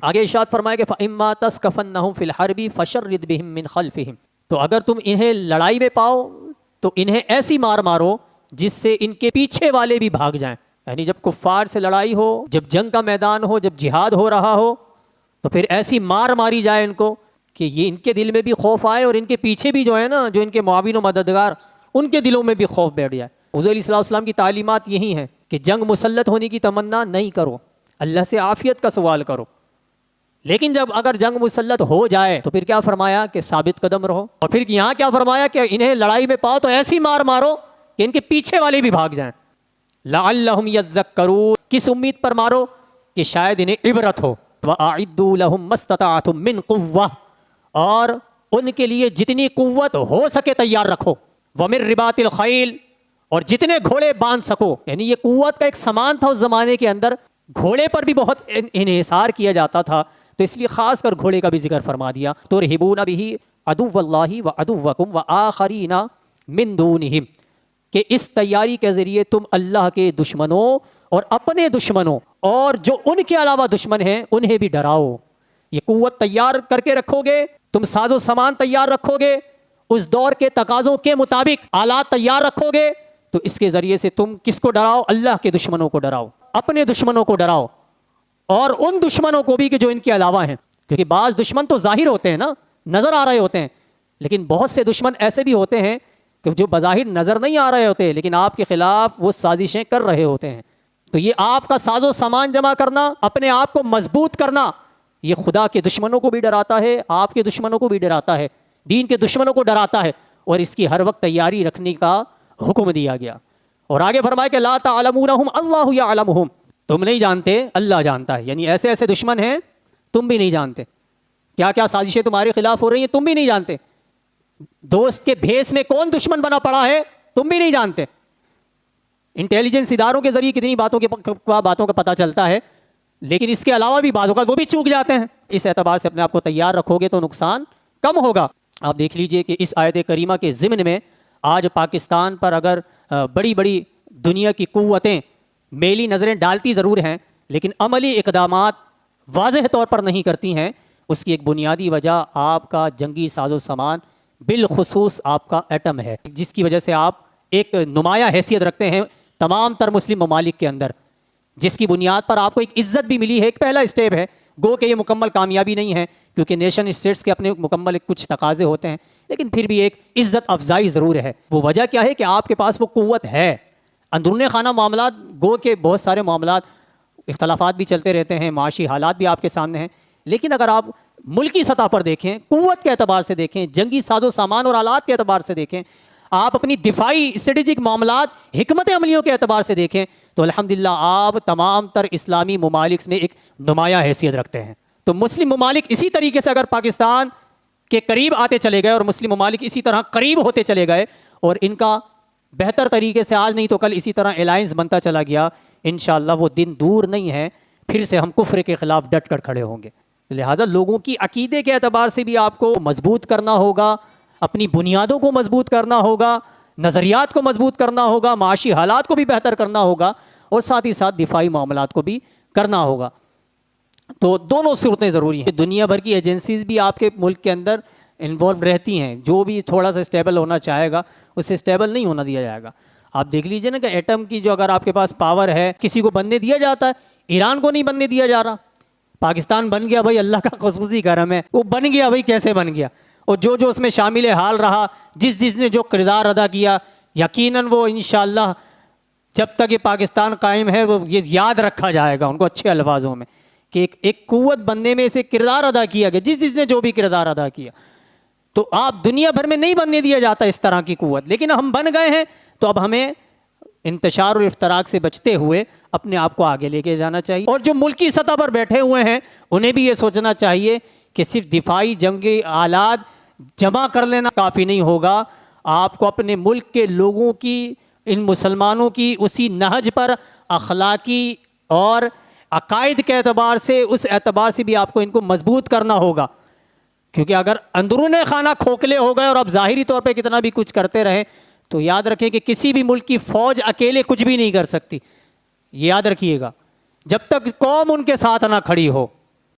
آگے ارشاد فرمایا کہ فَإِمَّا تَسْقَفَنَّهُمْ فِي الْحَرْبِ فَشَرِّدْ بِهِم مِّن خَلْفِهِم، تو اگر تم انہیں لڑائی میں پاؤ تو انہیں ایسی مار مارو جس سے ان کے پیچھے والے بھی بھاگ جائیں. یعنی جب کفار سے لڑائی ہو، جب جنگ کا میدان ہو، جب جہاد ہو رہا ہو، تو پھر ایسی مار ماری جائے ان کو کہ یہ ان کے دل میں بھی خوف آئے اور ان کے پیچھے بھی جو ہے نا، جو ان کے معاون و مددگار، ان کے دلوں میں بھی خوف بیٹھ جائے. حضور علیہ السلام کی تعلیمات یہی ہیں کہ جنگ مسلط ہونے کی تمنا نہیں کرو، اللہ سے عافیت کا سوال کرو. لیکن جب اگر جنگ مسلط ہو جائے تو پھر کیا فرمایا کہ ثابت قدم رہو. اور پھر یہاں کیا فرمایا کہ انہیں لڑائی میں پاؤ تو ایسی مار مارو کہ ان کے پیچھے والے بھی بھاگ جائیں. لعلہم یذکرون، کس امید پر مارو کہ شاید انہیں عبرت ہو. وَأَعِدُّوا لَهُم مَّا اسْتَطَعْتُم مِّن قُوَّةٍ، اور ان کے لیے جتنی قوت ہو سکے تیار رکھو. وَمِن رِّبَاطِ الْخَيْلِ، اور جتنے گھوڑے باندھ سکو. یعنی یہ قوت کا ایک سامان تھا اس زمانے کے اندر، گھوڑے پر بھی بہت انحصار کیا جاتا تھا، تو اس لیے خاص کر گھوڑے کا بھی ذکر فرما دیا. تُرْہِبُونَ بِهِ عَدُوَّ اللَّهِ وَعَدُوَّكُمْ وَآخَرِينَ مِن دُونِهِمْ، کہ اس تیاری کے ذریعے تم اللہ کے دشمنوں اور اپنے دشمنوں اور جو ان کے علاوہ دشمن ہیں انہیں بھی ڈراؤ. یہ قوت تیار کر کے رکھو گے، تم ساز و سامان تیار رکھو گے، اس دور کے تقاضوں کے مطابق آلات تیار رکھو گے، تو اس کے ذریعے سے تم کس کو ڈراؤ؟ اللہ کے دشمنوں کو ڈراؤ، اپنے دشمنوں کو ڈراؤ، اور ان دشمنوں کو بھی کہ جو ان کے علاوہ ہیں. کیونکہ بعض دشمن تو ظاہر ہوتے ہیں نا، نظر آ رہے ہوتے ہیں، لیکن بہت سے دشمن ایسے بھی ہوتے ہیں کہ جو بظاہر نظر نہیں آ رہے ہوتے لیکن آپ کے خلاف وہ سازشیں کر رہے ہوتے ہیں. تو یہ آپ کا ساز و سامان جمع کرنا، اپنے آپ کو مضبوط کرنا، یہ خدا کے دشمنوں کو بھی ڈراتا ہے، آپ کے دشمنوں کو بھی ڈراتا ہے، دین کے دشمنوں کو ڈراتا ہے، اور اس کی ہر وقت تیاری رکھنے کا حکم دیا گیا. اور آگے فرمایا کہ لا تعلمونہم اللہ یعلمہم، تم نہیں جانتے، اللہ جانتا ہے. یعنی ایسے ایسے دشمن ہیں تم بھی نہیں جانتے، کیا کیا سازشیں تمہارے خلاف ہو رہی ہیں تم بھی نہیں جانتے. دوست کے بھیس میں کون دشمن بنا پڑا ہے تم بھی نہیں جانتے. انٹیلیجنس اداروں کے ذریعے کتنی باتوں کا پتہ چلتا ہے، لیکن اس کے علاوہ بھی بعض اوقات وہ بھی چوک جاتے ہیں. اس اعتبار سے اپنے آپ کو تیار رکھو گے تو نقصان کم ہوگا. آپ دیکھ لیجئے کہ اس آیت کریمہ کے ضمن میں آج پاکستان پر اگر بڑی بڑی دنیا کی قوتیں میلی نظریں ڈالتی ضرور ہیں لیکن عملی اقدامات واضح طور پر نہیں کرتی ہیں، اس کی ایک بنیادی وجہ آپ کا جنگی ساز و سامان، بالخصوص آپ کا ایٹم ہے، جس کی وجہ سے آپ ایک نمایاں حیثیت رکھتے ہیں تمام تر مسلم ممالک کے اندر، جس کی بنیاد پر آپ کو ایک عزت بھی ملی ہے. ایک پہلا اسٹیپ ہے، گو کہ یہ مکمل کامیابی نہیں ہے کیونکہ نیشن اسٹیٹس کے اپنے مکمل کچھ تقاضے ہوتے ہیں، لیکن پھر بھی ایک عزت افزائی ضرور ہے. وہ وجہ کیا ہے کہ آپ کے پاس وہ قوت ہے. اندرون خانہ معاملات، گو کہ بہت سارے معاملات، اختلافات بھی چلتے رہتے ہیں، معاشی حالات بھی آپ کے سامنے ہیں، لیکن اگر آپ ملکی سطح پر دیکھیں، قوت کے اعتبار سے دیکھیں، جنگی ساز و سامان اور آلات کے اعتبار سے دیکھیں، آپ اپنی دفاعی اسٹریٹجک معاملات، حکمت عملیوں کے اعتبار سے دیکھیں، تو الحمدللہ آپ تمام تر اسلامی ممالک میں ایک نمایاں حیثیت رکھتے ہیں. تو مسلم ممالک اسی طریقے سے اگر پاکستان کے قریب آتے چلے گئے اور مسلم ممالک اسی طرح قریب ہوتے چلے گئے اور ان کا بہتر طریقے سے آج نہیں تو کل اسی طرح الائنس بنتا چلا گیا، انشاءاللہ وہ دن دور نہیں ہے پھر سے ہم کفر کے خلاف ڈٹ کر کھڑے ہوں گے. لہٰذا لوگوں کی عقیدے کے اعتبار سے بھی آپ کو مضبوط کرنا ہوگا، اپنی بنیادوں کو مضبوط کرنا ہوگا، نظریات کو مضبوط کرنا ہوگا، معاشی حالات کو بھی بہتر کرنا ہوگا، اور ساتھ ہی ساتھ دفاعی معاملات کو بھی کرنا ہوگا. تو دونوں صورتیں ضروری ہیں. دنیا بھر کی ایجنسیز بھی آپ کے ملک کے اندر انوالو رہتی ہیں، جو بھی تھوڑا سا اسٹیبل ہونا چاہے گا اسے اسٹیبل نہیں ہونا دیا جائے گا. آپ دیکھ لیجئے نا کہ ایٹم کی جو اگر آپ کے پاس پاور ہے، کسی کو بننے دیا جاتا ہے، ایران کو نہیں بننے دیا جا رہا. پاکستان بن گیا بھائی، اللہ کا خصوصی کرم ہے، وہ بن گیا بھائی، کیسے بن گیا، اور جو جو اس میں شامل حال رہا، جس نے جو کردار ادا کیا، یقیناً وہ انشاءاللہ جب تک یہ پاکستان قائم ہے وہ یہ یاد رکھا جائے گا ان کو اچھے الفاظوں میں کہ ایک قوت بننے میں سے کردار ادا کیا گیا، جس نے جو بھی کردار ادا کیا. تو آپ دنیا بھر میں نہیں بننے دیا جاتا اس طرح کی قوت، لیکن ہم بن گئے ہیں تو اب ہمیں انتشار اور افتراق سے بچتے ہوئے اپنے آپ کو آگے لے کے جانا چاہیے. اور جو ملکی سطح پر بیٹھے ہوئے ہیں انہیں بھی یہ سوچنا چاہیے کہ صرف دفاعی جنگی آلات جمع کر لینا کافی نہیں ہوگا، آپ کو اپنے ملک کے لوگوں کی، ان مسلمانوں کی اسی نہج پر اخلاقی اور عقائد کے اعتبار سے، اس اعتبار سے بھی آپ کو ان کو مضبوط کرنا ہوگا. کیونکہ اگر اندرون خانہ کھوکھلے ہو گئے اور آپ ظاہری طور پہ کتنا بھی کچھ کرتے رہیں تو یاد رکھیں کہ کسی بھی ملک کی فوج اکیلے کچھ بھی نہیں کر سکتی. یاد رکھیے گا، جب تک قوم ان کے ساتھ نہ کھڑی ہو.